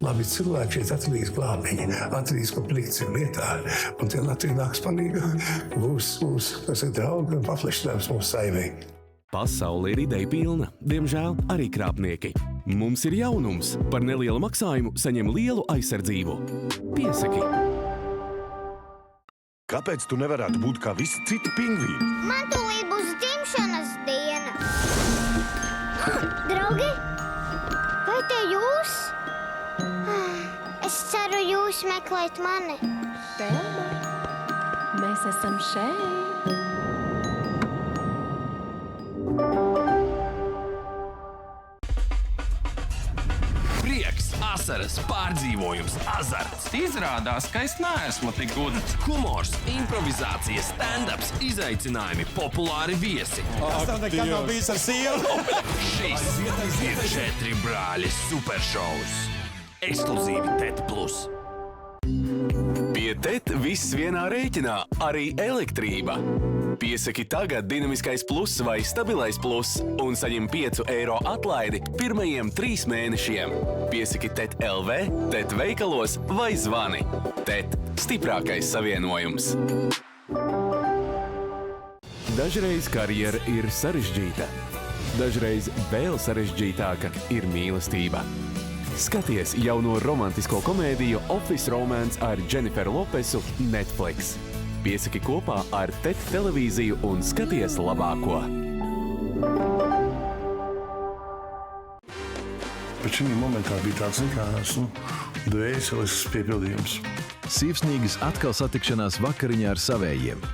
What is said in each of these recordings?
Labi cilvēki šeit atradīs glābiņu, atradīs, ko plikt ir lietā. Un tie Latvija nāks panīga mūsu, kas ir draugi un paplašinājums mūsu saimē. Pasaule ir ideja pilna, diemžēl arī krāpnieki. Mums ir jaunums. Par nelielu maksājumu saņem lielu aizsardzību. Piesaki! Kāpēc tu nevarētu būt kā visi citi pingvīni? Man tūlīt būs dzimšanas diena. Draugi, vai te jūs? Es ceru, jūs meklēt mani. Telma, mēs esam šeit. Prieks, asaras, pārdzīvojums, azarts. Izrādās, ka es neesmu tik gudrs. Humors, improvizācija, stand-ups, izaicinājumi, populāri viesi. Tas tam nekad nav bijis ar sievu. Šis ir 4 brāļi superšovs. Ekskluzīvi TET+. Pie TET viss vienā rēķinā, arī elektrība. Piesaki tagad dinamiskais plus vai stabilais plus un saņem 5 eiro atlaidi pirmajiem 3 mēnešiem. Piesaki TET LV, TET veikalos vai zvani. TET – stiprākais savienojums. Dažreiz karjera ir sarežģīta. Dažreiz vēl sarežģītāka ir mīlestība. Skaties jauno romantisko komēdiju Office Romance ar Dženiferu Lopesu Netflix. Piesaki kopā ar TET televīziju un skaties labāko. Bet šī momentā bija tāds dvēseles piepildījums. Sievsnīgas atkal satikšanās vakariņā ar savējiem.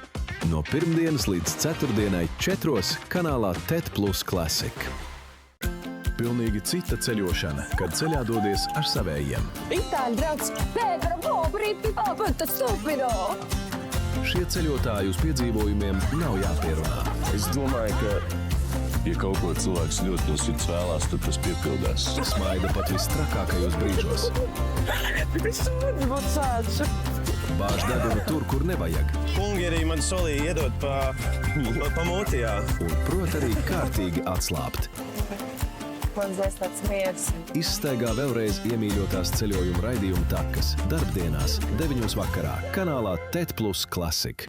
No pirmdienas līdz ceturtdienai 4 kanālā TET+ Classic. Pilnīgi cita ceļošana, kad ceļā dodies ar savējiem. Itāļu draugs, Pētera, Bobrīti, Pāpata, Stupiro! Šie ceļotāji uz piedzīvojumiem nav jāpierunā. Es domāju, ka, ja kaut ko cilvēks ļoti no sirds vēlās, tad tas piepildās. Smaida pat vistrakākajos brīžos. Bāž degunu tur, kur nevajag. Kungi arī man solīja iedot pa mutijā. Un prot arī kārtīgi atslābt. Man dzēs tāds miers. Izstaigā vēlreiz iemīļotās ceļojuma raidījuma takas. Darbdienās 9 vakarā kanālā TET+ Classic.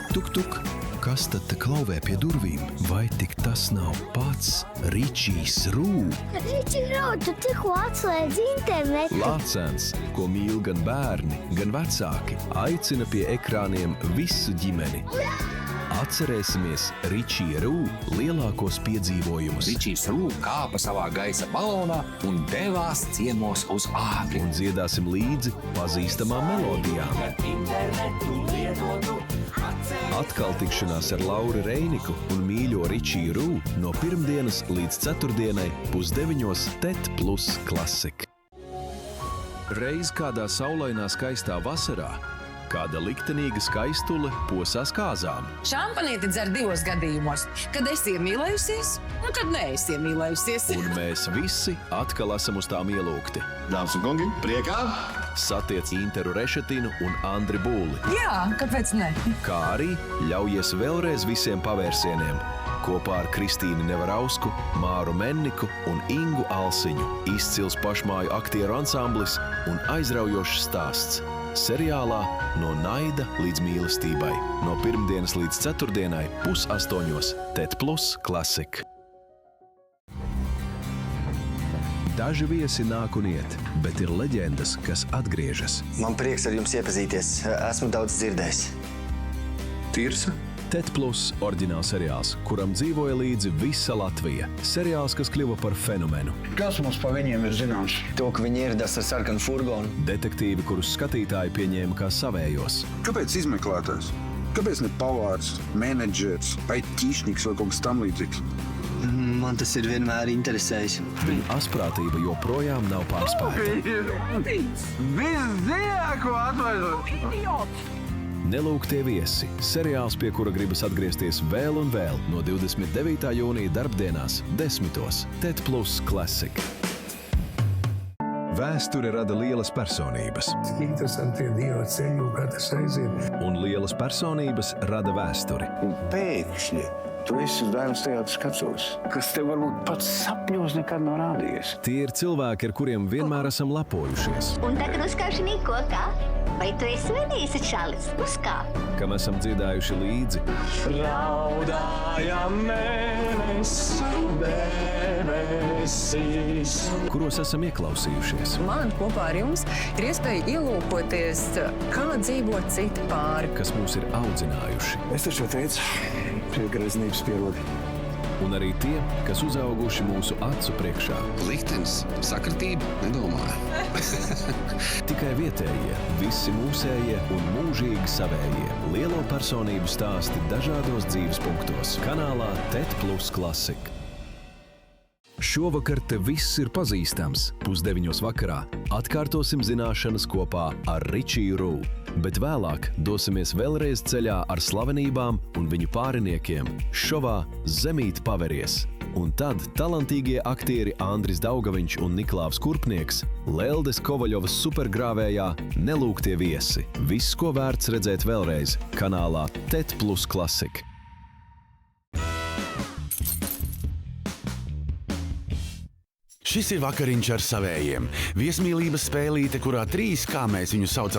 Tuk-tuk, kas tad te klauvē pie durvīm? Vai tik tas nav pats Ričijs Rū? Ričijs Rū, tu tikko atslēdz internetu. Lācens, ko mīl gan bērni, gan vecāki, aicina pie ekrāniem visu ģimeni. Atcerēsimies Ričija Rū lielākos piedzīvojumus. Ričijs Rū kāpa savā gaisa balonā un devās ciemos uz āgri. Un dziedāsim līdzi pazīstamām melodijām. Atkal tikšanās ar Lauri Reiniku un mīļo Ričiju Rū no pirmdienas līdz ceturtdienai 8:30 TET+ Classic. Reiz kādā saulainā skaistā vasarā kāda liktenīga skaistule posās kāzām. Šampanīti dzer 2 gadījumos, kad esi iemīlējusies un kad neesi iemīlējusies. Un mēs visi atkal esam uz tām ielūgti. Dāmas un kungi, priekā! Satiec Interu Rešetinu un Andri Būli. Jā, kāpēc ne? Kā arī ļaujies vēlreiz visiem pavērsieniem. Kopā ar Kristīni Nevarausku, Māru Menniku un Ingu Alsiņu. Izcils pašmāju aktieru ansamblis un aizraujošs stāsts. Seriālā No naida līdz mīlestībai. No pirmdienas līdz ceturtdienai 7:30 TET+ Classic. Daži viesi nāk un iet, bet ir leģendas, kas atgriežas. Man prieks ar jums iepazīties. Esmu daudz dzirdējis. Tirsa? TET+ oriģināls seriāls, kuram dzīvoja līdzi visa Latvija. Seriāls, kas kļuva par fenomenu. Kas mums par viņiem ir zināms? To, ka viņi ieradās ar sarkanu furgonu. Detektīvi, kurus skatītāji pieņēma kā savējos. Kāpēc izmeklētājs? Kāpēc ne pavārs, menedžers vai ķīšnieks vai kaut kas tam līdzīgs? Man tas ir vienmēr interesējis. Viņa asprātība joprojām nav pārspēta. Visdziļāko atvaizot! Nelūgtie viesi. Seriāls, pie kura gribas atgriezties vēl un vēl no 29. jūnija darbdienās 10:00 TET+ Classic. Vēsture rada lielas personības. Interesanti Dieva ceļu, kā tas aiziet. Un lielas personības rada vēsturi. Un pēkšņi Tu esi Daimas teātris skatuves, kas tev varbūt pats sapņos nekad nav rādījies. Tie ir cilvēki, ar kuriem vienmēr esam lepojušies. Un tagad uzkāpšanī kokā. Vai tu esi vedījis čalis? Uzkāp! Kam esam dziedājuši līdzi. Raudājam debesīs. Kuros esam ieklausījušies. Man kopā ar jums ir iespēja ielūkoties, kā dzīvo citi pāri. Kas mūs ir audzinājuši. Es taču teicu, pie greznības pierodi. Un arī tie, kas uzauguši mūsu acu priekšā. Liktenis sakritība nedomāja. Tikai vietējie, visi mūsējie un mūžīgi savējie. Lielo personību stāsti dažādos dzīves punktos. Kanālā TET+ Klasika. Šovakar te viss ir pazīstams. 8:30 vakarā atkārtosim zināšanas kopā ar Ričiju Rū. Bet vēlāk dosimies vēlreiz ceļā ar slavenībām un viņu pāriniekiem šovā Zemīt paveries. Un tad talantīgie aktieri Andris Daugaviņš un Niklāvs Kurpnieks, Leldes Kovaļovas supergrāvējā Nelūgtie viesi. Viss, ko vērts redzēt vēlreiz, kanālā TET+ Klasika. Šis ir vakariņš ar savējiem. Viesmīlības spēlīte, kurā 3, kā mēs viņu saucam,